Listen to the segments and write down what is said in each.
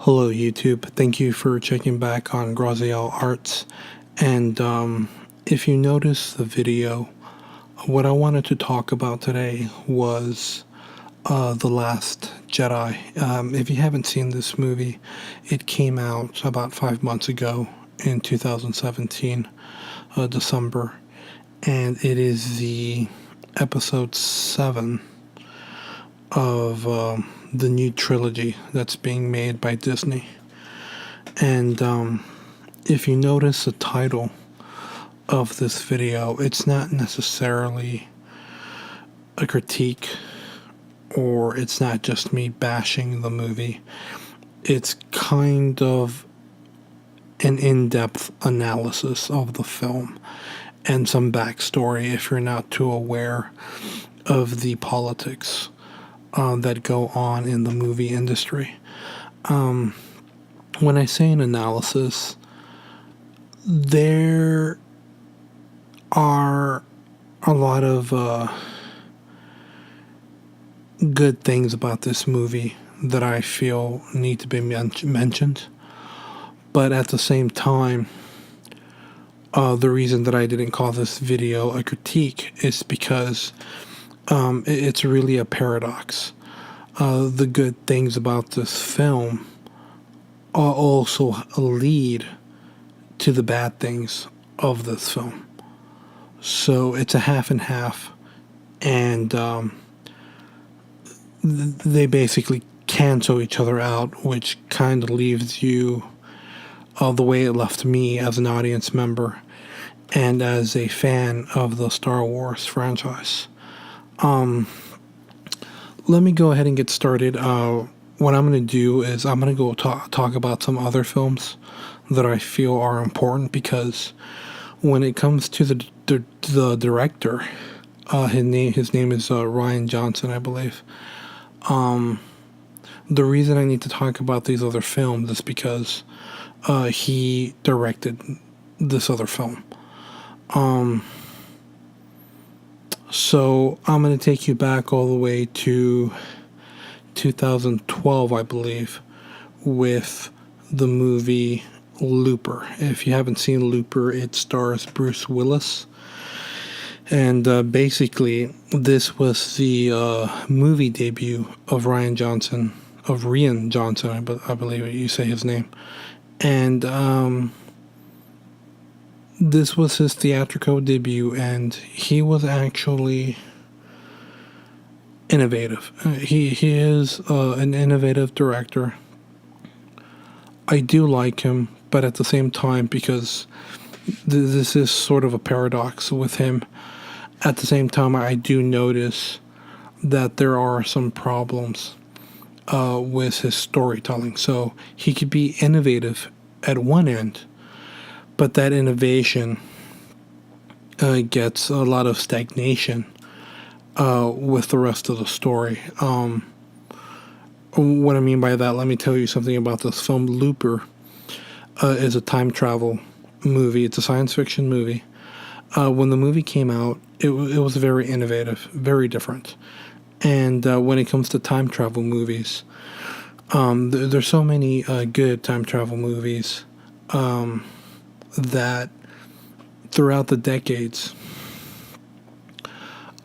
Hello YouTube, thank you for checking back on Graziel Arts. And if you notice the video, what I wanted to talk about today was The Last Jedi. If you haven't seen this movie, it came out about 5 months ago in 2017, December, and it is the episode 7 of the new trilogy that's being made by Disney. And if you notice the title of this video, it's not necessarily a critique, or it's not just me bashing the movie. It's kind of an in-depth analysis of the film and some backstory if you're not too aware of the politics that go on in the movie industry. When I say an analysis, there are a lot of good things about this movie that I feel need to be mentioned. But at the same time, the reason that I didn't call this video a critique is because it's really a paradox. The good things about this film also lead to the bad things of this film. So it's a half and half, and they basically cancel each other out, which kind of leaves you the way it left me as an audience member and as a fan of the Star Wars franchise. Let me go ahead and get started. What I'm going to do is I'm going to go talk about some other films that I feel are important, because when it comes to the director, his name is Rian Johnson, I believe. The reason I need to talk about these other films is because he directed this other film. So I'm going to take you back all the way to 2012, I believe, with the movie Looper. If you haven't seen Looper, it stars Bruce Willis. And basically, this was the movie debut of Rian Johnson, I believe you say his name. And this was his theatrical debut, and he was actually innovative. He is an innovative director. I do like him, but at the same time, because this is sort of a paradox with him, at the same time I do notice that there are some problems with his storytelling. So he could be innovative at one end, but that innovation gets a lot of stagnation with the rest of the story. What I mean by that, let me tell you something about this film. Looper is a time travel movie. It's a science fiction movie. When the movie came out, it was very innovative, very different. And when it comes to time travel movies, there's so many good time travel movies that throughout the decades,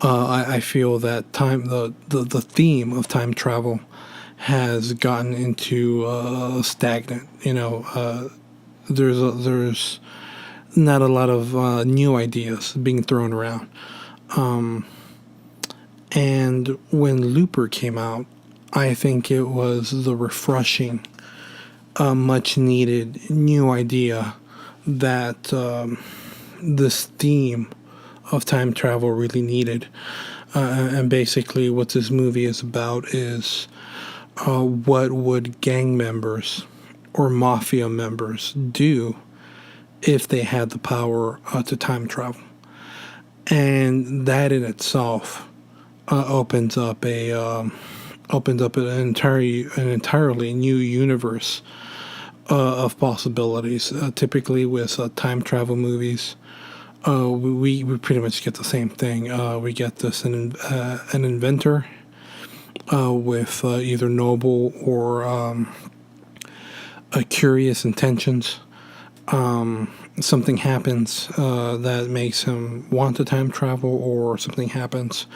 I feel that the theme of time travel has gotten into stagnant. There's not a lot of new ideas being thrown around. And when Looper came out, I think it was the refreshing, much needed new idea that this theme of time travel really needed. And basically what this movie is about is what would gang members or mafia members do if they had the power to time travel. And that in itself opens up an entirely new universe of possibilities. Typically with time travel movies, we pretty much get the same thing. We get an inventor with either noble or curious intentions. Something happens that makes him want to time travel, or something happens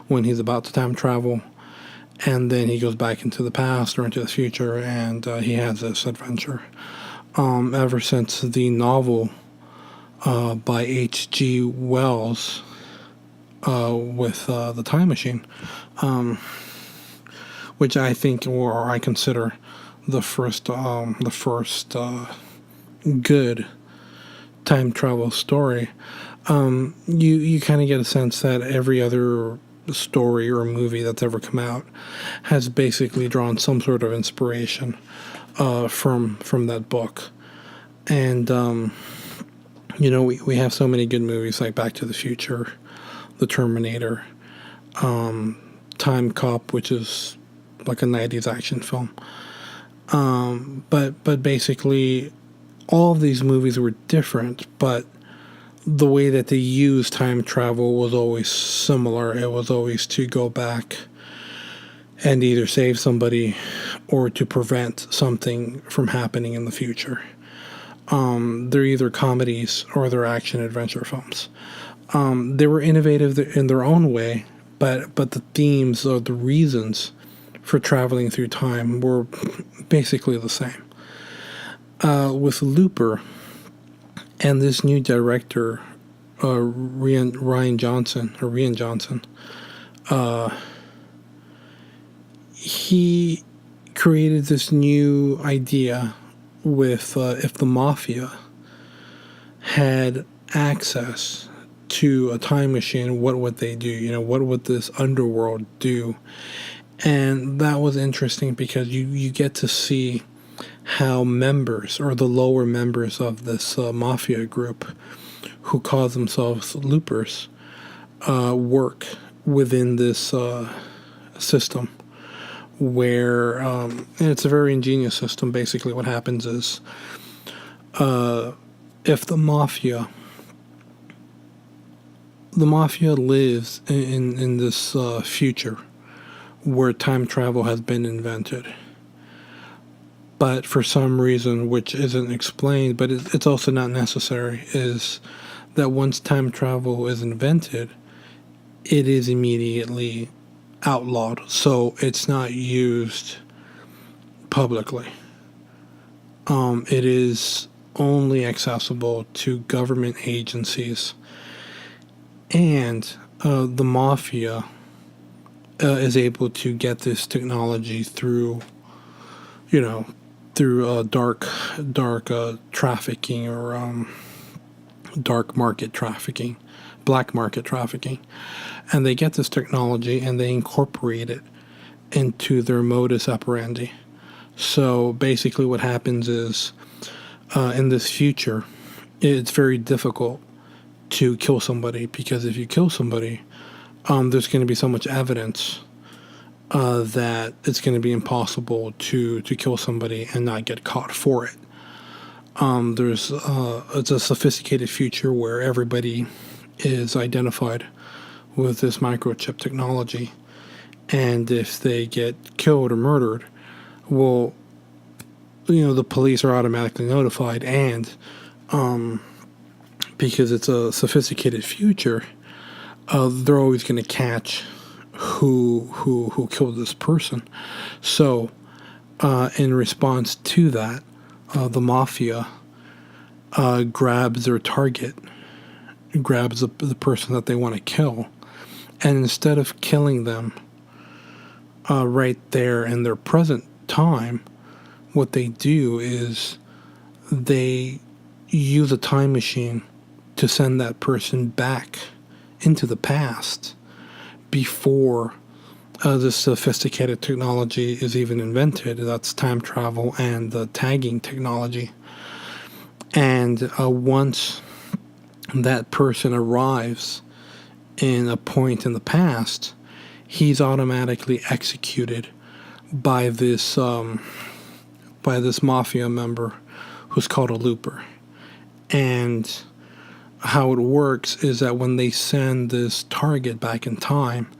when he's about to time travel, and then he goes back into the past or into the future, and he has this adventure. Ever since the novel by H.G. Wells with the Time Machine, which I think, or I consider, the first good time travel story. You kind of get a sense that every other story or movie that's ever come out has basically drawn some sort of inspiration from that book. And we have so many good movies like Back to the Future, The Terminator, Time Cop, which is like a 90s action film. But basically, all of these movies were different, but the way that they used time travel was always similar. It was always to go back and either save somebody or to prevent something from happening in the future. They're either comedies or they're action adventure films. They were innovative in their own way, but the themes or the reasons for traveling through time were basically the same. With Looper and this new director, Rian Johnson, he created this new idea with if the mafia had access to a time machine, what would they do? What would this underworld do? And that was interesting because you get to see how members, or the lower members of this mafia group, who call themselves loopers, work within this system, where and it's a very ingenious system. Basically what happens is if the mafia lives in this future where time travel has been invented, but for some reason which isn't explained, but it's also not necessary, is that once time travel is invented, it is immediately outlawed, so it's not used publicly. It is only accessible to government agencies, and the mafia is able to get this technology through dark trafficking, or dark market trafficking, black market trafficking. And they get this technology and they incorporate it into their modus operandi. So basically what happens is in this future, it's very difficult to kill somebody, because if you kill somebody, there's going to be so much evidence that it's going to be impossible to kill somebody and not get caught for it. It's a sophisticated future where everybody is identified with this microchip technology, and if they get killed or murdered, well, the police are automatically notified, and because it's a sophisticated future, they're always going to catch who killed this person. So in response to that, the mafia grabs their target, grabs the person that they want to kill, and instead of killing them right there in their present time, what they do is they use a time machine to send that person back into the past before this sophisticated technology is even invented. That's time travel and the tagging technology. And once that person arrives in a point in the past, he's automatically executed by this mafia member who's called a looper. And how it works is that when they send this target back in time,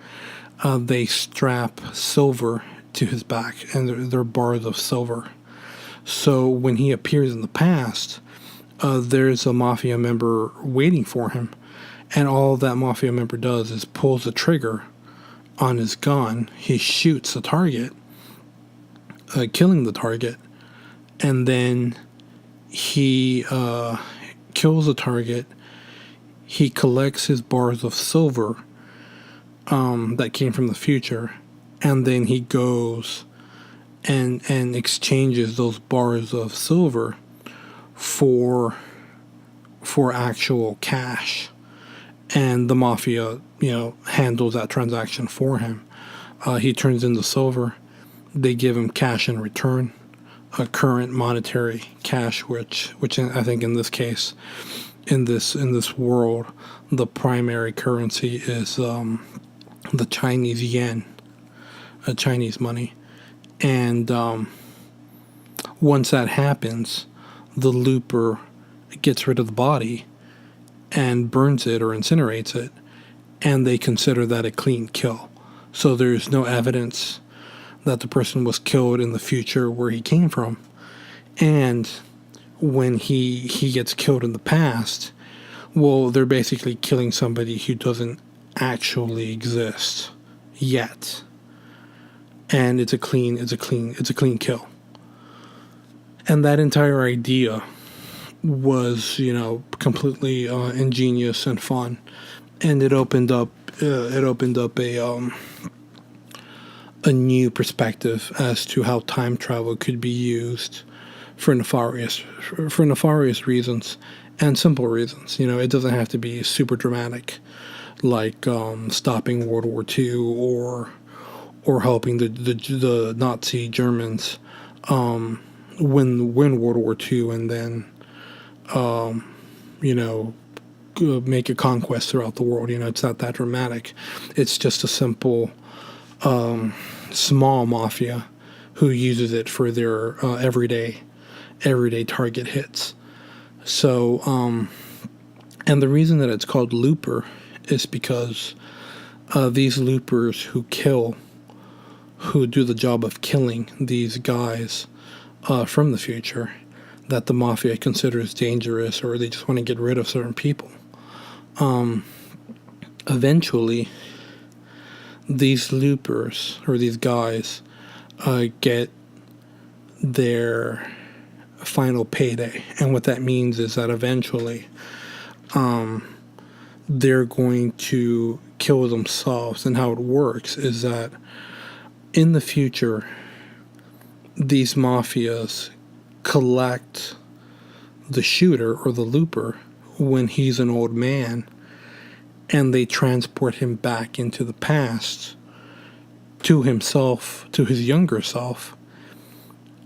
they strap silver to his back, and they're bars of silver. So when he appears in the past, there's a mafia member waiting for him, and all that mafia member does is pulls the trigger on his gun. He shoots the target, killing the target, and then he kills the target. He collects his bars of silver that came from the future, and then he goes and exchanges those bars of silver for actual cash, and the mafia handles that transaction for him. He turns in the silver. They give him cash in return, a current monetary cash, which I think in this case, in this world, the primary currency is the Chinese yen, Chinese money. And once that happens, the looper gets rid of the body and burns it or incinerates it, and they consider that a clean kill. So there's no evidence that the person was killed in the future where he came from. And when he gets killed in the past, well, they're basically killing somebody who doesn't actually exist yet. And it's a clean kill. And that entire idea was, completely ingenious and fun, and it opened up a new perspective as to how time travel could be used for nefarious reasons and simple reasons. It doesn't have to be super dramatic, like stopping World War II or helping the Nazi Germans win World War II, and then make a conquest throughout the world. It's not that dramatic. It's just a simple small mafia who uses it for their everyday target hits. So and the reason that it's called looper is because these loopers who do the job of killing these guys from the future that the mafia considers dangerous, or they just want to get rid of certain people. Eventually, these loopers, or these guys, get their final payday. And what that means is that eventually they're going to kill themselves. And how it works is that in the future, these mafias collect the shooter or the looper when he's an old man, and they transport him back into the past to himself, to his younger self,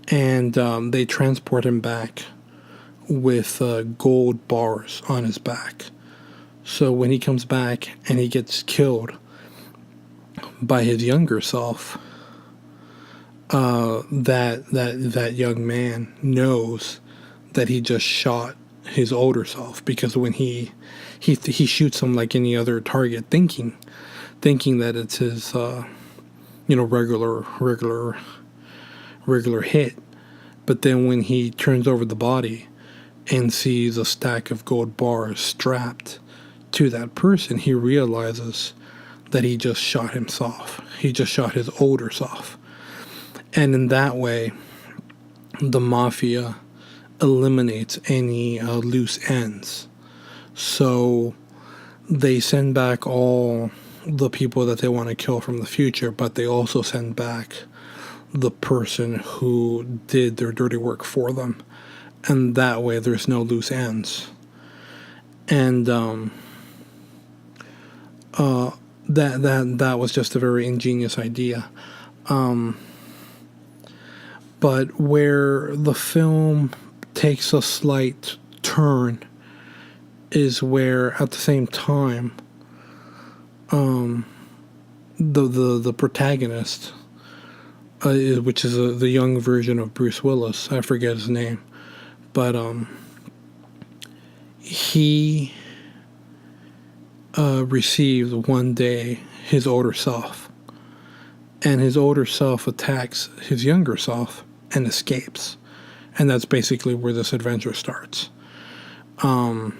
and they transport him back with gold bars on his back. So when he comes back and he gets killed by his younger self, that young man knows that he just shot his older self, because when he shoots him like any other target, thinking that it's his regular hit. But then when he turns over the body and sees a stack of gold bars strapped to that person, he realizes that he just shot himself. He just shot his older self. And in that way, the mafia eliminates any loose ends. So they send back all the people that they want to kill from the future, but they also send back the person who did their dirty work for them. And that way there's no loose ends. And that was just a very ingenious idea. But where the film takes a slight turn is where, at the same time, the protagonist, which is the young version of Bruce Willis, I forget his name, but he received one day his older self, and his older self attacks his younger self and escapes. And that's basically where this adventure starts. And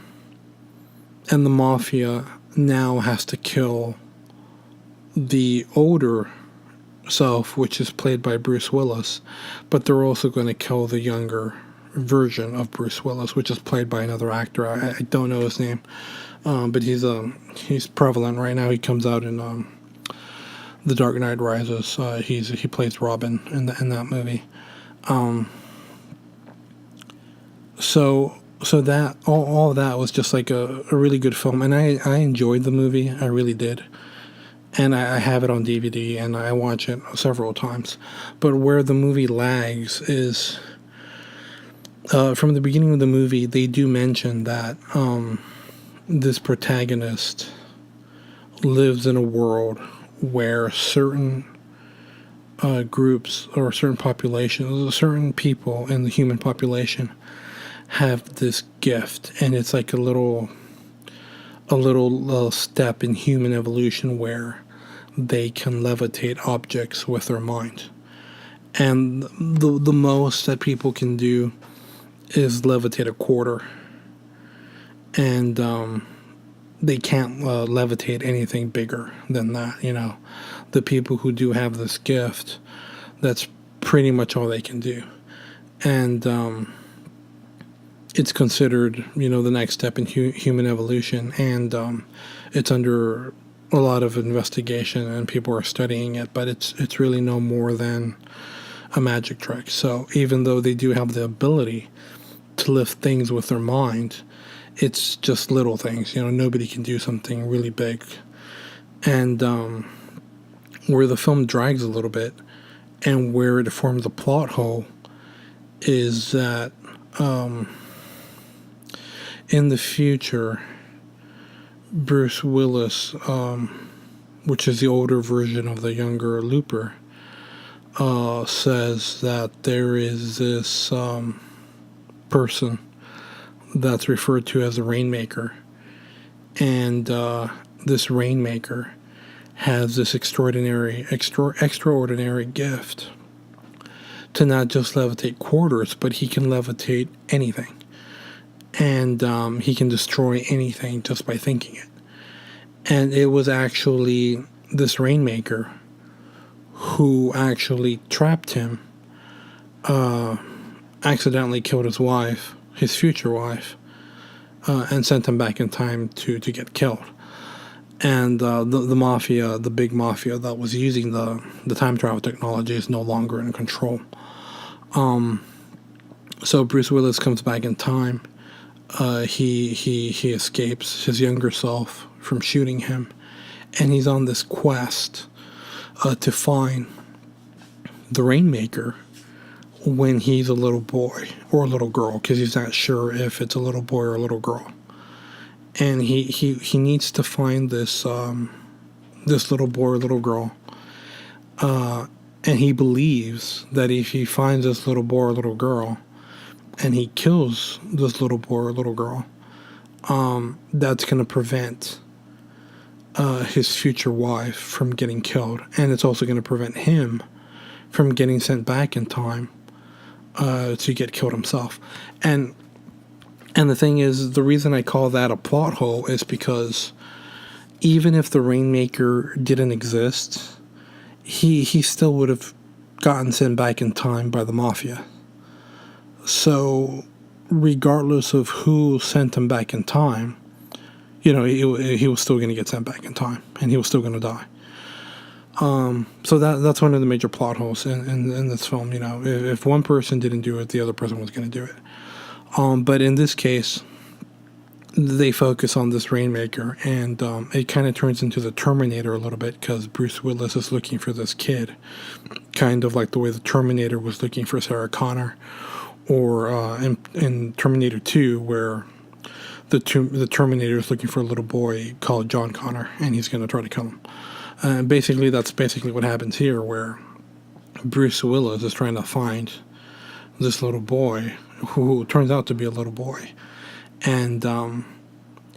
the mafia now has to kill the older self, which is played by Bruce Willis, but they're also going to kill the younger version of Bruce Willis, which is played by another actor. I don't know his name, but he's prevalent right now. He comes out in The Dark Knight Rises. He plays Robin in that movie. So that all of that was just like a really good film, and I enjoyed the movie. I really did. And I have it on DVD, and I watch it several times. But where the movie lags is, from the beginning of the movie, they do mention that this protagonist lives in a world where certain groups or certain populations, certain people in the human population have this gift, and it's like a little step in human evolution where they can levitate objects with their mind. And the most that people can do is levitate a quarter. And they can't levitate anything bigger than that, you know. The people who do have this gift, that's pretty much all they can do. And it's considered, you know, the next step in human evolution, and it's under a lot of investigation, and people are studying it, but it's really no more than a magic trick. So even though they do have the ability to lift things with their mind, it's just little things. You know, nobody can do something really big. And where the film drags a little bit, and where it forms a plot hole, is that in the future, Bruce Willis, which is the older version of the younger Looper, says that there is this person that's referred to as a Rainmaker, and this Rainmaker has this extraordinary gift to not just levitate quarters, but he can levitate anything. And he can destroy anything just by thinking it. And it was actually this Rainmaker who actually trapped him, accidentally killed his wife, his future wife, and sent him back in time to get killed. And the mafia, the big mafia that was using the time travel technology, is no longer in control. So Bruce Willis comes back in time. He escapes his younger self from shooting him, and he's on this quest to find the Rainmaker when he's a little boy or a little girl, because he's not sure if it's a little boy or a little girl. And he needs to find this little boy or little girl, and he believes that if he finds this little boy or little girl, and he kills this little boy or little girl, that's going to prevent his future wife from getting killed. And it's also going to prevent him from getting sent back in time to get killed himself. And the thing is, the reason I call that a plot hole is because even if the Rainmaker didn't exist, he still would have gotten sent back in time by the mafia. So, regardless of who sent him back in time, you know, he was still going to get sent back in time, and he was still going to die. So that's one of the major plot holes in this film. You know, if one person didn't do it, the other person was going to do it. But in this case, they focus on this Rainmaker, and it kind of turns into the Terminator a little bit, because Bruce Willis is looking for this kid, kind of like the way the Terminator was looking for Sarah Connor. Or in Terminator 2, where the Terminator is looking for a little boy called John Connor, and he's going to try to kill him. Basically, that's basically what happens here, where Bruce Willis is trying to find this little boy, who turns out to be a little boy. And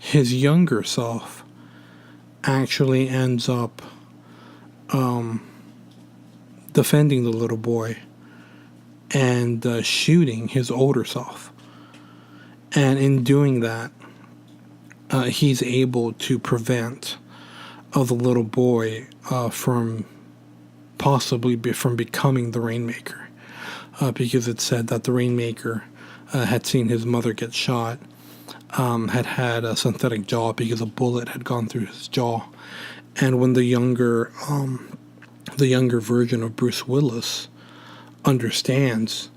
his younger self actually ends up defending the little boy and shooting his older self. And in doing that, he's able to prevent the little boy from from becoming the Rainmaker, because it said that the Rainmaker had seen his mother get shot, had a synthetic jaw because a bullet had gone through his jaw, and when the younger version of Bruce Willis understands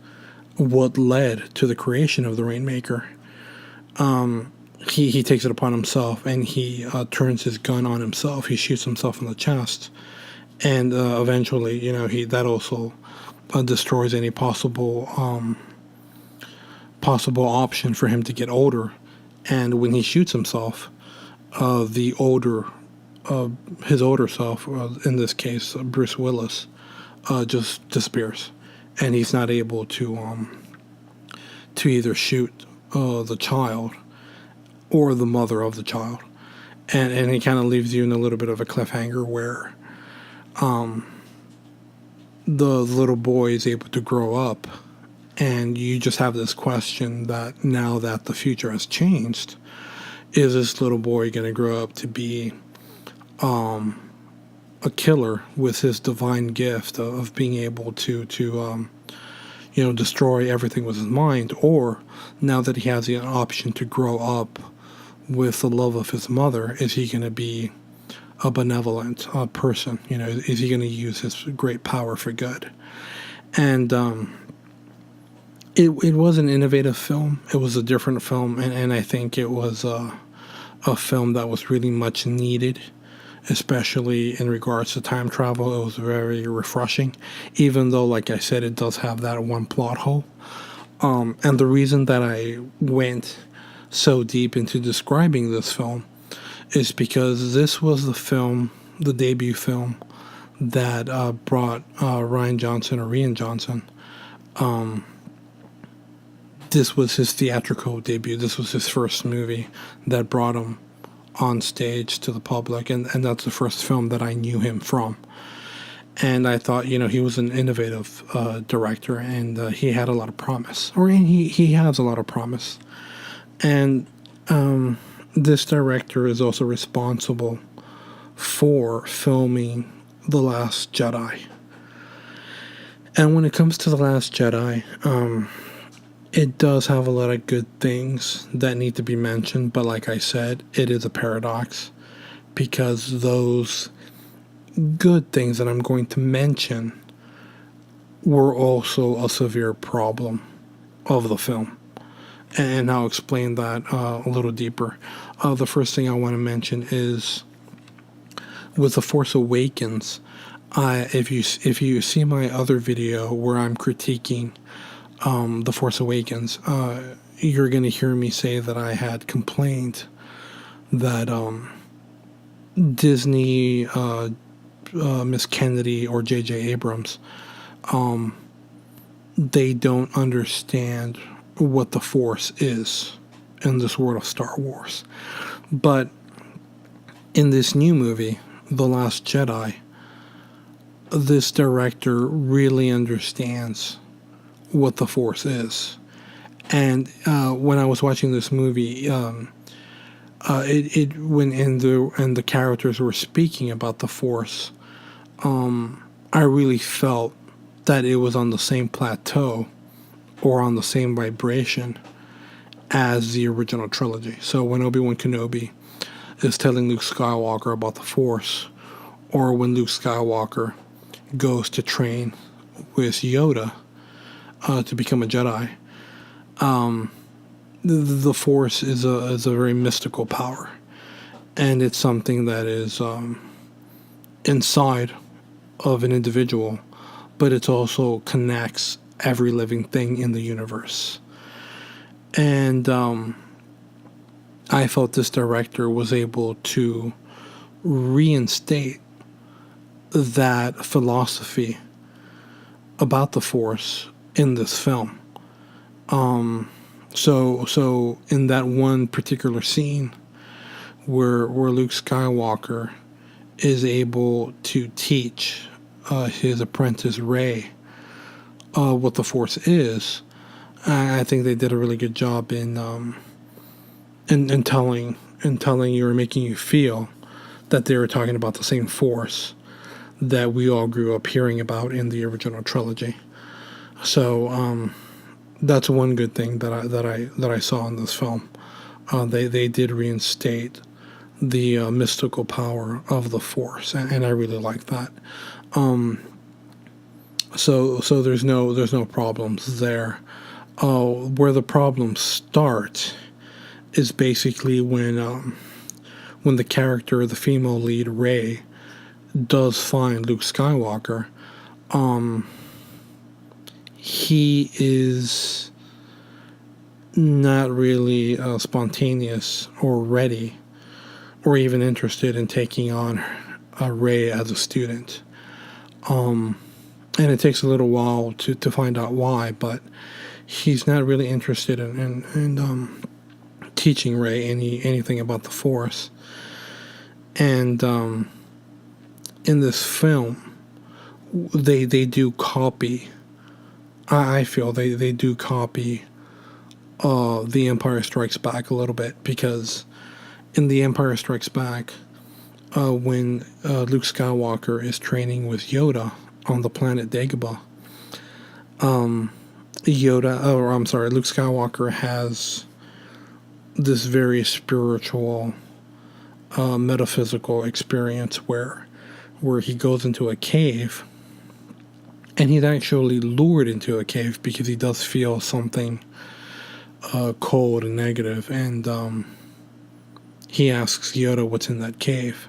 what led to the creation of the Rainmaker, he takes it upon himself, and he turns his gun on himself. He shoots himself in the chest, and eventually, that also destroys any possible option for him to get older. And when he shoots himself, his older self, in this case Bruce Willis, just disappears, and he's not able to either shoot the child or the mother of the child, and it kind of leaves you in a little bit of a cliffhanger where the little boy is able to grow up, and you just have this question that now that the future has changed, is this little boy going to grow up to be a killer with his divine gift of being able to destroy everything with his mind, or now that he has the option to grow up with the love of his mother, is he going to be a benevolent person? Is he going to use his great power for good? And it was an innovative film. It was a different film, and I think it was a film that was really much needed, especially in regards to time travel. It was very refreshing, even though, like I said, it does have that one plot hole. And the reason that I went so deep into describing this film is because this was the debut film that brought Rian Johnson. This was his theatrical debut. This was his first movie that brought him on stage to the public, and that's the first film that I knew him from. And I thought, he was an innovative director, and he had a lot of promise, or he has a lot of promise. And this director is also responsible for filming The Last Jedi. And when it comes to The Last Jedi, it does have a lot of good things that need to be mentioned, but like I said, it is a paradox, because those good things that I'm going to mention were also a severe problem of the film. And I'll explain that a little deeper. The first thing I want to mention is with The Force Awakens. If you see my other video where I'm critiquing The Force Awakens, you're going to hear me say that I had complained that Disney, Miss Kennedy, or J.J. Abrams, they don't understand what the Force is in this world of Star Wars. But in this new movie, The Last Jedi, this director really understands what the Force is. And when I was watching this movie, when the characters were speaking about the Force, I really felt that it was on the same plateau or on the same vibration as the original trilogy. So when Obi-Wan Kenobi is telling Luke Skywalker about the Force, or when Luke Skywalker goes to train with Yoda to become a Jedi, the Force is a very mystical power, and it's something that is inside of an individual, but it also connects every living thing in the universe. And I felt this director was able to reinstate that philosophy about the Force in this film. So in that one particular scene where Luke Skywalker is able to teach his apprentice Rey what the Force is. I think they did a really good job in telling you or making you feel that they were talking about the same Force that we all grew up hearing about in the original trilogy. So that's one good thing that I saw in this film. They did reinstate the mystical power of the Force, and I really like that. So there's no problems there. Where the problems start is basically when the character, the female lead Rey, does find Luke Skywalker. He is not really spontaneous or ready or even interested in taking on Rey as a student. And it takes a little while to find out why, but he's not really interested in teaching Rey anything about the Force. And in this film, they do copy. I feel they do copy The Empire Strikes Back a little bit, because in The Empire Strikes Back, when Luke Skywalker is training with Yoda on the planet Dagobah, Luke Skywalker has this very spiritual, metaphysical experience where he goes into a cave, and he's actually lured into a cave because he does feel something cold and negative, and he asks Yoda what's in that cave,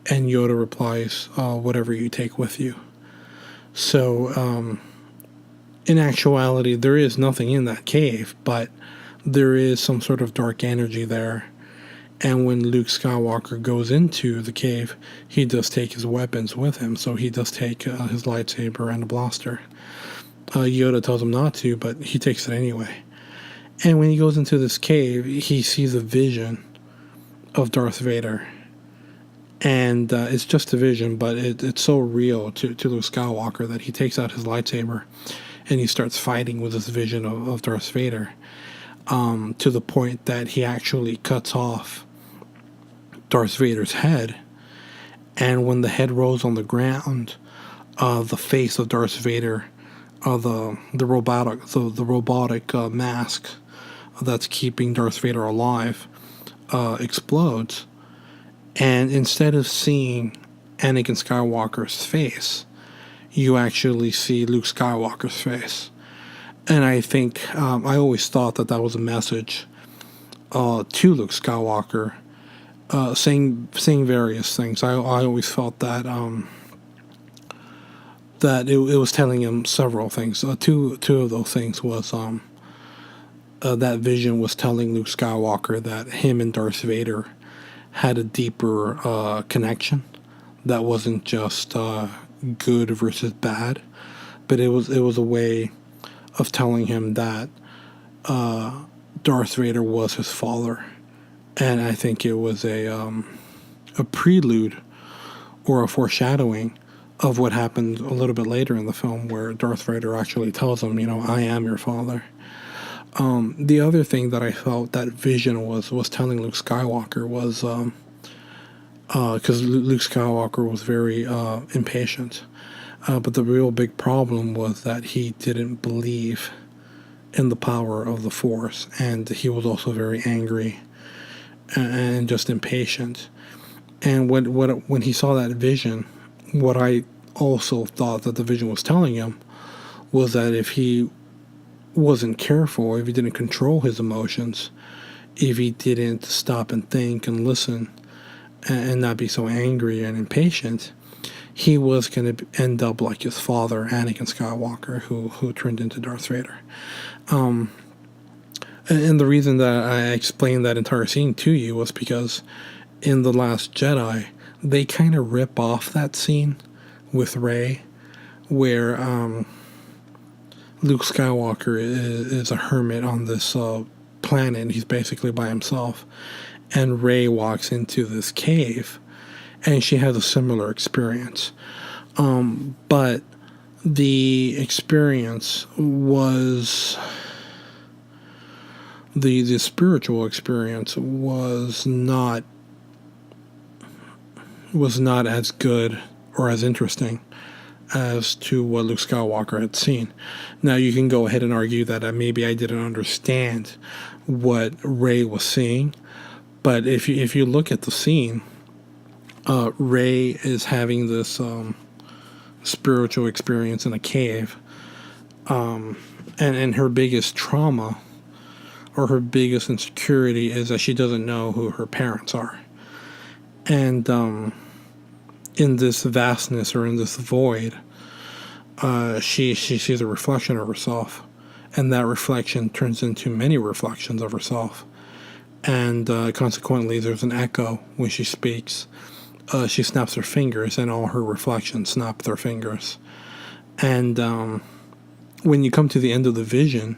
and Yoda replies, whatever you take with you. So in actuality, there is nothing in that cave, but there is some sort of dark energy there. And when Luke Skywalker goes into the cave, he does take his weapons with him. So he does take his lightsaber and a blaster. Yoda tells him not to, but he takes it anyway. And when he goes into this cave, he sees a vision of Darth Vader. And it's just a vision, but it's so real to Luke Skywalker that he takes out his lightsaber and he starts fighting with this vision of Darth Vader, to the point that he actually cuts off Darth Vader's head. And when the head rolls on the ground, the face of Darth Vader, the robotic mask that's keeping Darth Vader alive, explodes. And instead of seeing Anakin Skywalker's face, you actually see Luke Skywalker's face. And I think, I always thought that was a message to Luke Skywalker, saying various things. I always felt that that it was telling him several things. Two of those things was that vision was telling Luke Skywalker that him and Darth Vader had a deeper connection that wasn't just good versus bad, but it was a way of telling him that Darth Vader was his father. And I think it was a prelude or a foreshadowing of what happened a little bit later in the film, where Darth Vader actually tells him, I am your father. The other thing that I felt that vision was telling Luke Skywalker was, because Luke Skywalker was very impatient, but the real big problem was that he didn't believe in the power of the Force, and he was also very angry and just impatient. And when he saw that vision, what I also thought that the vision was telling him was that if he wasn't careful, if he didn't control his emotions, if he didn't stop and think and listen and not be so angry and impatient, he was going to end up like his father, Anakin Skywalker, who turned into Darth Vader. And the reason that I explained that entire scene to you was because in The Last Jedi, they kind of rip off that scene with Rey, where Luke Skywalker is a hermit on this planet. He's basically by himself. And Rey walks into this cave, and she has a similar experience. But the experience was the spiritual experience was not as good or as interesting as to what Luke Skywalker had seen. Now you can go ahead and argue that maybe I didn't understand what Rey was seeing, but if you look at the scene, Rey is having this spiritual experience in a cave, and her biggest trauma or her biggest insecurity is that she doesn't know who her parents are, and in this vastness or in this void, she sees a reflection of herself, and that reflection turns into many reflections of herself, and consequently there's an echo when she speaks. She snaps her fingers, and all her reflections snap their fingers. And when you come to the end of the vision,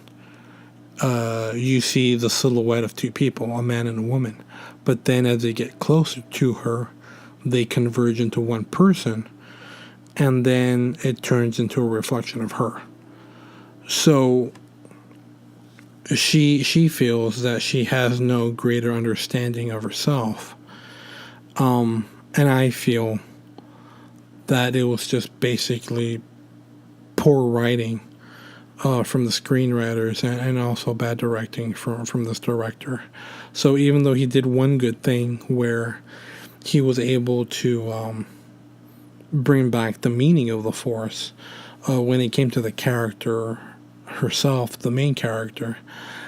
you see the silhouette of two people, a man and a woman. But then as they get closer to her, they converge into one person, and then it turns into a reflection of her. So she feels that she has no greater understanding of herself. And I feel that it was just basically poor writing from the screenwriters, and also bad directing from this director. So even though he did one good thing where he was able to bring back the meaning of the Force, when it came to the character herself, the main character,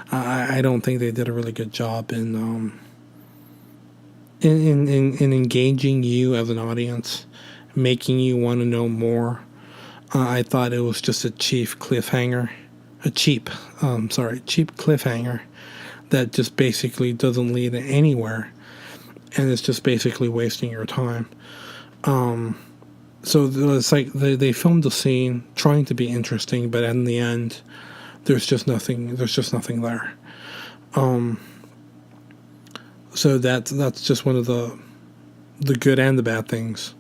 I don't think they did a really good job in engaging you as an audience, making you want to know more. I thought it was just a cheap cliffhanger that just basically doesn't lead anywhere, and it's just basically wasting your time. So it's like they filmed the scene trying to be interesting, but in the end, there's just nothing there. So that's just one of the good and the bad things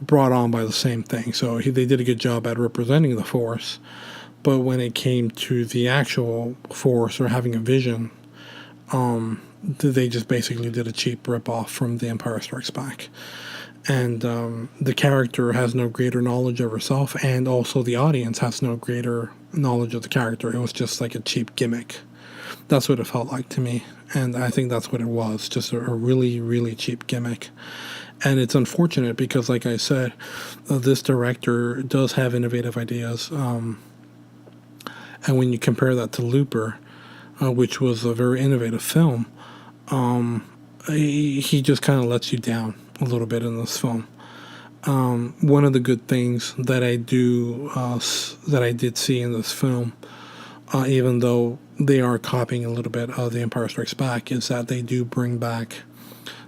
brought on by the same thing. So they did a good job at representing the Force, but when it came to the actual Force or having a vision, they just basically did a cheap ripoff from The Empire Strikes Back. And the character has no greater knowledge of herself, and also the audience has no greater knowledge of the character. It was just like a cheap gimmick. That's what it felt like to me, and I think that's what it was, just a really, really cheap gimmick. And it's unfortunate because, like I said, this director does have innovative ideas, and when you compare that to Looper, which was a very innovative film, he just kind of lets you down a little bit in this film. One of the good things that I did see in this film, even though they are copying a little bit of The Empire Strikes Back, is that they do bring back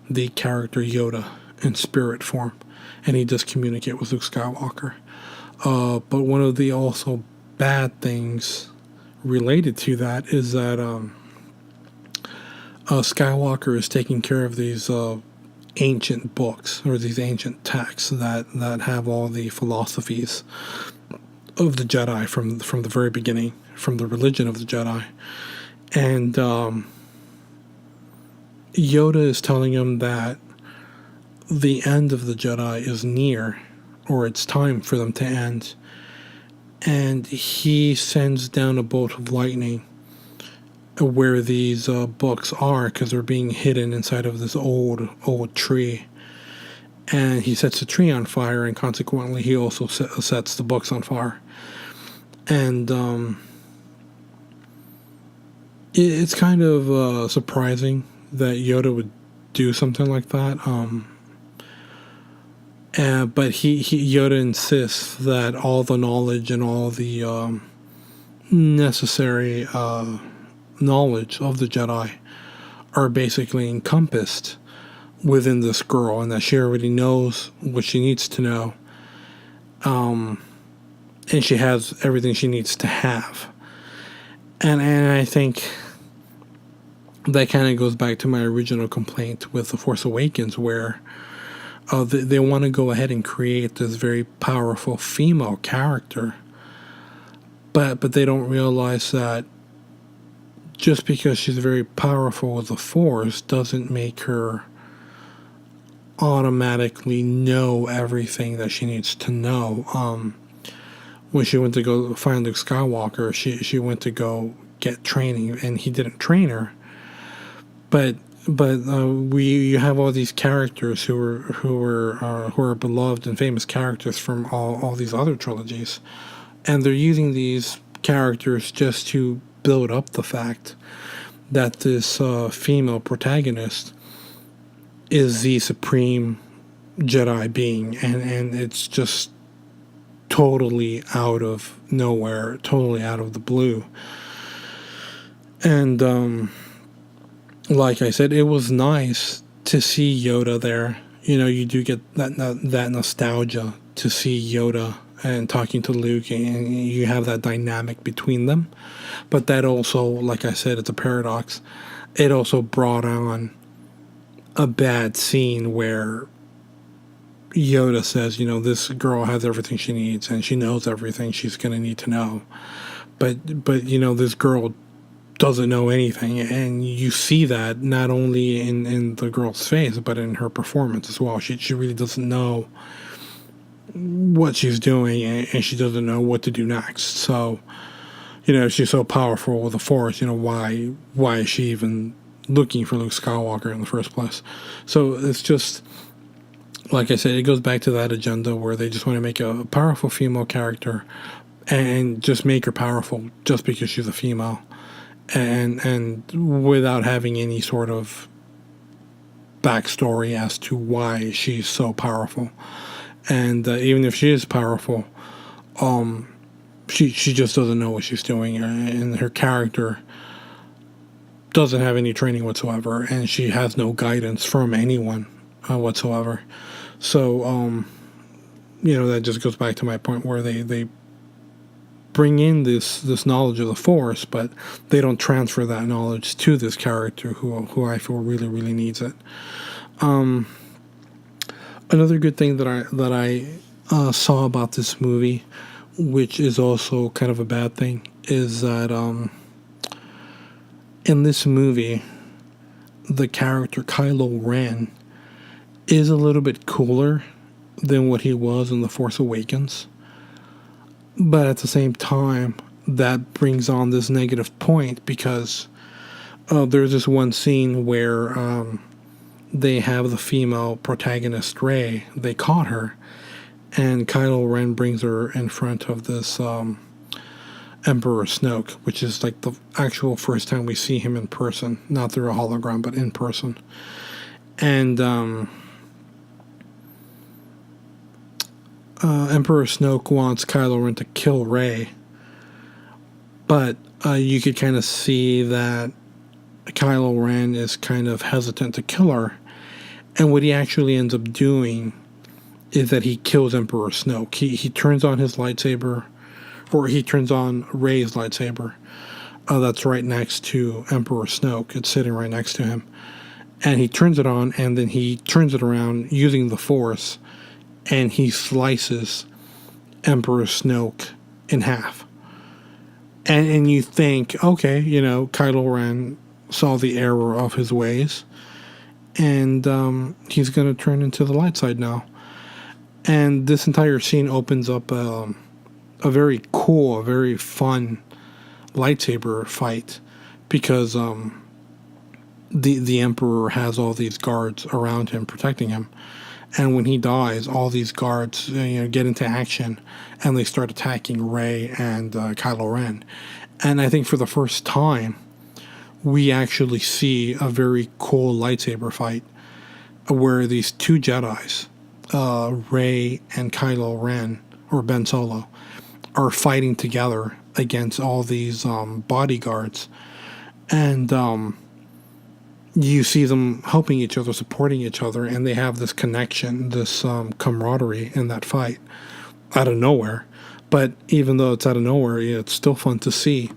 the character Yoda in spirit form, and he does communicate with Luke Skywalker. But one of the also bad things related to that is that Skywalker is taking care of these ancient books, or these ancient texts that have all the philosophies of the Jedi from the very beginning, from the religion of the Jedi. And Yoda is telling him that the end of the Jedi is near, or it's time for them to end. And he sends down a bolt of lightning where these books are, because they're being hidden inside of this old tree. And he sets the tree on fire, and consequently he also sets the books on fire. And it's kind of surprising that Yoda would do something like that. But Yoda insists that all the knowledge and all the necessary knowledge of the Jedi are basically encompassed within this girl, and that she already knows what she needs to know, and she has everything she needs to have. And I think that kind of goes back to my original complaint with The Force Awakens, where They want to go ahead and create this very powerful female character, but they don't realize that just because she's very powerful with the Force doesn't make her automatically know everything that she needs to know. When she went to go find Luke Skywalker, she went to go get training, and he didn't train her. But you have all these characters who are beloved and famous characters from all these other trilogies, and they're using these characters just to build up the fact that this female protagonist is the supreme Jedi being, and it's just totally out of nowhere, totally out of the blue. And like I said, it was nice to see Yoda there. You do get that nostalgia to see Yoda and talking to Luke, and you have that dynamic between them. But that also, like I said, it's a paradox. It also brought on a bad scene where Yoda says, this girl has everything she needs, and she knows everything she's going to need to know. But this girl doesn't know anything, and you see that not only in the girl's face, but in her performance as well. She really doesn't know what she's doing, and she doesn't know what to do next. So, she's so powerful with the Force, why is she even looking for Luke Skywalker in the first place? So it's just, like I said, it goes back to that agenda where they just want to make a powerful female character and just make her powerful just because she's a female, and without having any sort of backstory as to why she's so powerful. And even if she is powerful, she just doesn't know what she's doing, and her character doesn't have any training whatsoever, and she has no guidance from anyone whatsoever. So, that just goes back to my point where they bring in this knowledge of the Force, but they don't transfer that knowledge to this character who I feel really, really needs it. Another good thing that I saw about this movie, which is also kind of a bad thing, is that in this movie, the character Kylo Ren is a little bit cooler than what he was in The Force Awakens. But at the same time, that brings on this negative point because there's this one scene where they have the female protagonist, Rey. They caught her, and Kylo Ren brings her in front of this Emperor Snoke, which is like the actual first time we see him in person, not through a hologram, but in person. And Emperor Snoke wants Kylo Ren to kill Rey, but you could kind of see that Kylo Ren is kind of hesitant to kill her, and what he actually ends up doing is that he kills Emperor Snoke. He turns on his lightsaber, or he turns on Rey's lightsaber that's right next to Emperor Snoke. It's sitting right next to him, and he turns it on, and then he turns it around using the Force, and he slices Emperor Snoke in half. And you think, okay, Kylo Ren saw the error of his ways, and he's going to turn into the light side now. And this entire scene opens up a very cool, a very fun lightsaber fight, because the Emperor has all these guards around him protecting him. And when he dies, all these guards get into action, and they start attacking Rey and Kylo Ren. And I think for the first time, we actually see a very cool lightsaber fight where these two Jedis, Rey and Kylo Ren, or Ben Solo, are fighting together against all these bodyguards. And you see them helping each other, supporting each other, and they have this connection, this camaraderie in that fight out of nowhere. But even though it's out of nowhere, it's still fun to see.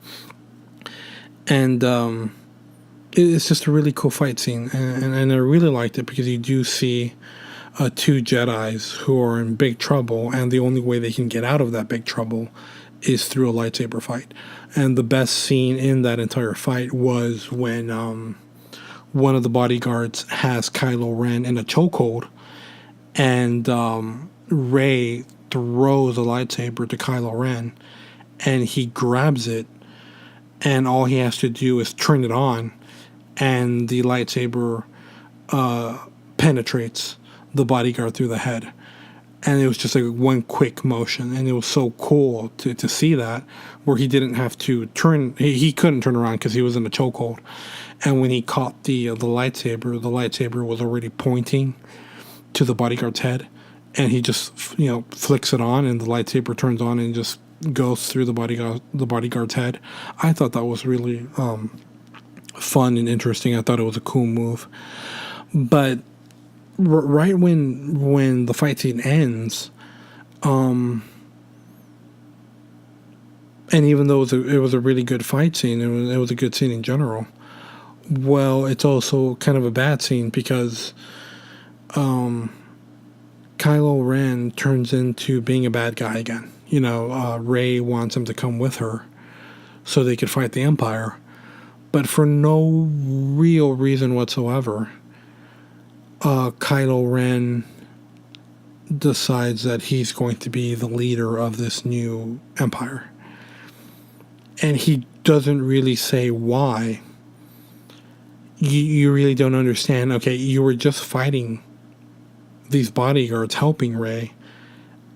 And it's just a really cool fight scene. And I really liked it because you do see two Jedis who are in big trouble, and the only way they can get out of that big trouble is through a lightsaber fight. And the best scene in that entire fight was when one of the bodyguards has Kylo Ren in a chokehold, and Rey throws a lightsaber to Kylo Ren, and he grabs it, and all he has to do is turn it on, and the lightsaber penetrates the bodyguard through the head. And it was just like one quick motion, and it was so cool to see that, where he didn't have to turn, he couldn't turn around because he was in a chokehold. And when he caught the lightsaber was already pointing to the bodyguard's head, and he just flicks it on, and the lightsaber turns on and just goes through the bodyguard's head. I thought that was really fun and interesting. I thought it was a cool move. But right when the fight scene ends, and even though it was a really good fight scene, it was a good scene in general. Well, it's also kind of a bad scene because Kylo Ren turns into being a bad guy again. Rey wants him to come with her so they could fight the Empire, but for no real reason whatsoever, Kylo Ren decides that he's going to be the leader of this new empire. And he doesn't really say why. You really don't understand. Okay, you were just fighting these bodyguards helping Rey,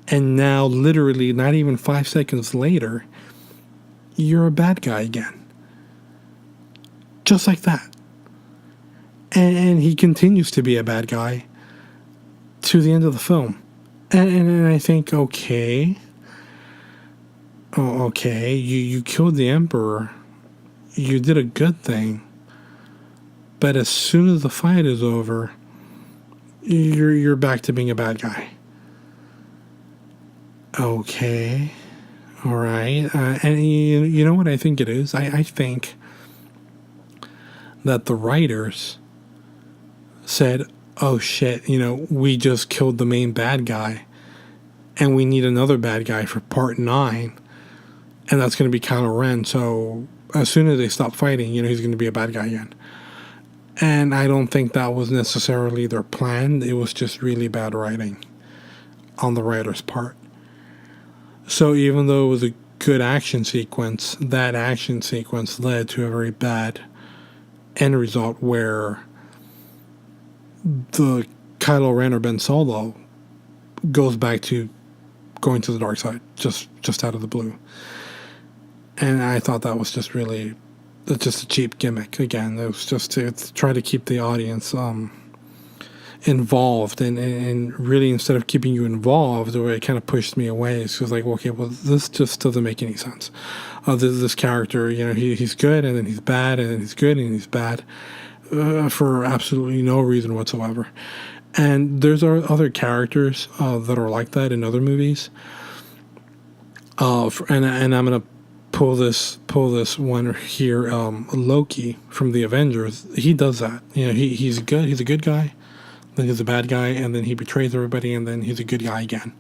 and now literally not even 5 seconds later, you're a bad guy again. Just like that. And he continues to be a bad guy to the end of the film. And I think, okay, you killed the Emperor. You did a good thing. But as soon as the fight is over, you're back to being a bad guy. Okay. All right. And you know what I think it is? I think that the writers said, oh shit, we just killed the main bad guy, and we need another bad guy for part 9, and that's going to be Kylo Ren. So as soon as they stop fighting, he's going to be a bad guy again. And I don't think that was necessarily their plan. It was just really bad writing on the writer's part. So even though it was a good action sequence, that action sequence led to a very bad end result where the Kylo Ren or Ben Solo goes back to going to the dark side just out of the blue. And I thought that was just really just a cheap gimmick. Again, it was just to try to keep the audience involved, and really, instead of keeping you involved, the way it kind of pushed me away. It's just like, okay, well, this just doesn't make any sense. This character, he's good, and then he's bad, and then he's good, and he's bad. For absolutely no reason whatsoever. And there's other characters that are like that in other movies. And I'm gonna pull this one here. Loki from the Avengers. He does that. He's good. He's a good guy. Then he's a bad guy, and then he betrays everybody, and then he's a good guy again.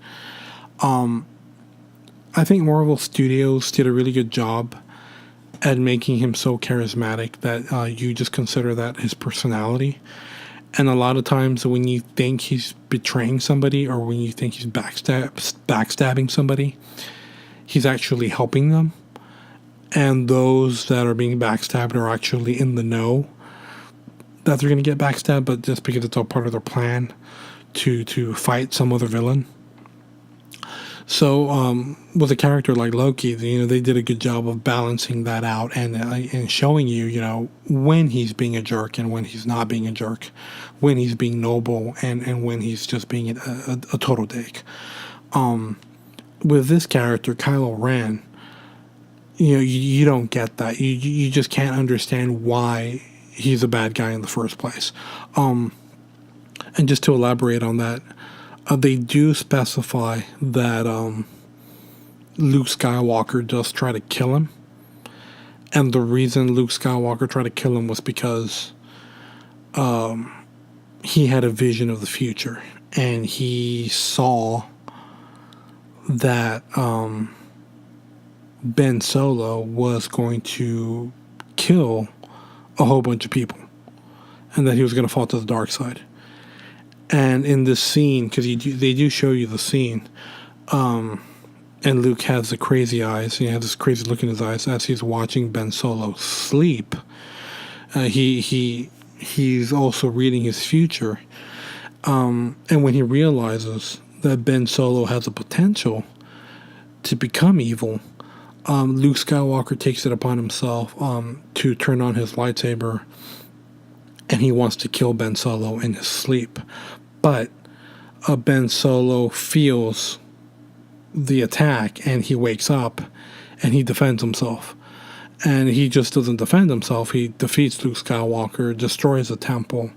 I think Marvel Studios did a really good job at making him so charismatic that you just consider that his personality. And a lot of times when you think he's betraying somebody, or when you think he's backstabbing somebody, he's actually helping them. And those that are being backstabbed are actually in the know that they're going to get backstabbed, but just because it's all part of their plan to fight some other villain. So with a character like Loki, they did a good job of balancing that out and showing you, when he's being a jerk and when he's not being a jerk, when he's being noble and when he's just being a total dick. With this character, Kylo Ren, you don't get that. You just can't understand why he's a bad guy in the first place. And just to elaborate on that, they do specify that Luke Skywalker does try to kill him. And the reason Luke Skywalker tried to kill him was because he had a vision of the future. and he saw that Ben Solo was going to kill a whole bunch of people, and that he was going to fall to the dark side. And in this scene, because they do show you the scene, and Luke has the crazy eyes. He has this crazy look in his eyes as he's watching Ben Solo sleep. He's also reading his future, and when he realizes that Ben Solo has a potential to become evil, Luke Skywalker takes it upon himself to turn on his lightsaber, and he wants to kill Ben Solo in his sleep. But Ben Solo feels the attack, and he wakes up, and he defends himself. And he just doesn't defend himself. He defeats Luke Skywalker, destroys the temple,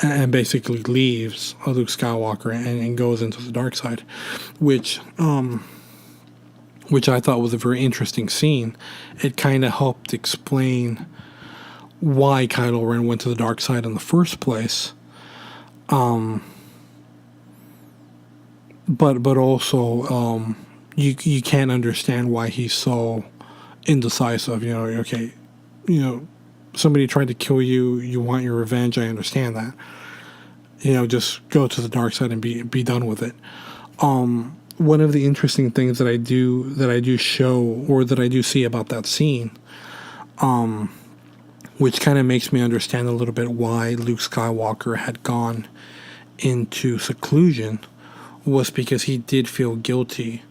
and basically leaves Luke Skywalker and goes into the dark side, which I thought was a very interesting scene. It kind of helped explain why Kylo Ren went to the dark side in the first place. But also, you can't understand why he's so indecisive. Okay, somebody tried to kill you. You want your revenge. I understand that. Just go to the dark side and be done with it. One of the interesting things that I do show, or that I do see about that scene, which kind of makes me understand a little bit why Luke Skywalker had gone into seclusion, was because he did feel guilty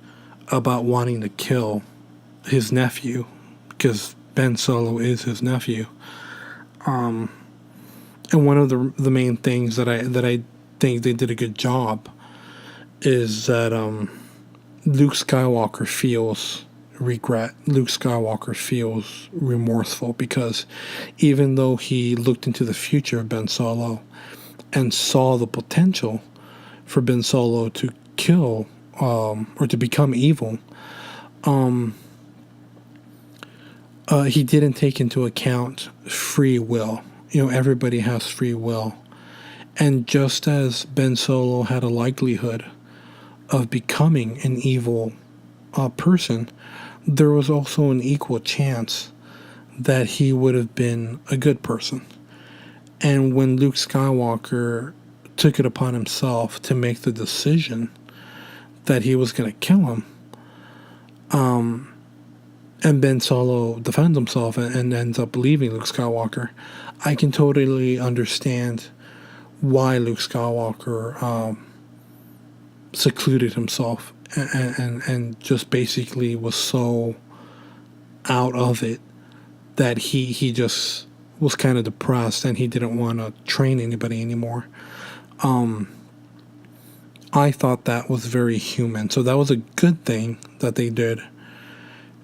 about wanting to kill his nephew, because Ben Solo is his nephew. And one of the main things that I think they did a good job is that Luke Skywalker feels regret. Luke Skywalker feels remorseful, because even though he looked into the future of Ben Solo and saw the potential for Ben Solo to kill or to become evil, he didn't take into account free will. Everybody has free will. And just as Ben Solo had a likelihood of becoming an evil person, there was also an equal chance that he would have been a good person. And when Luke Skywalker took it upon himself to make the decision that he was going to kill him, and Ben Solo defends himself and ends up leaving Luke Skywalker, I can totally understand why Luke Skywalker secluded himself and just basically was so out of it that he just was kind of depressed, and he didn't want to train anybody anymore. I thought that was very human. So that was a good thing that they did,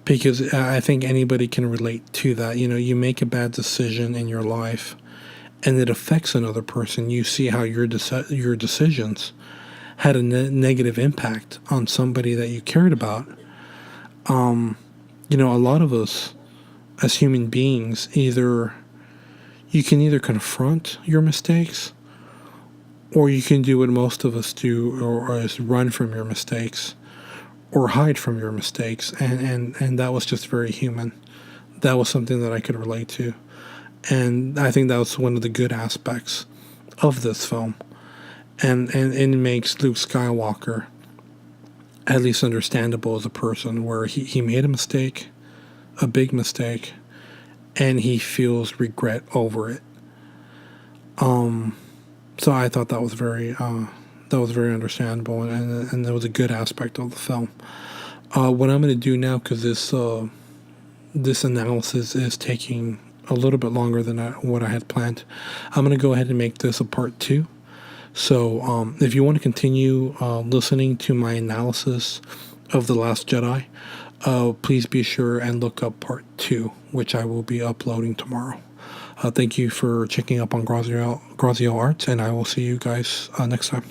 because I think anybody can relate to that. You make a bad decision in your life and it affects another person. You see how your decisions had a negative impact on somebody that you cared about. A lot of us as human beings, you can either confront your mistakes, or you can do what most of us do, or is run from your mistakes or hide from your mistakes. And that was just very human. That was something that I could relate to. And I think that was one of the good aspects of this film. And it makes Luke Skywalker at least understandable as a person, where he made a mistake, a big mistake, and he feels regret over it. So I thought that was very understandable, and that was a good aspect of the film. What I'm going to do now, because this analysis is taking a little bit longer than what I had planned, I'm going to go ahead and make this a part 2. So if you want to continue listening to my analysis of The Last Jedi, please be sure and look up part 2, which I will be uploading tomorrow. Thank you for checking up on Grazio Arts, and I will see you guys next time.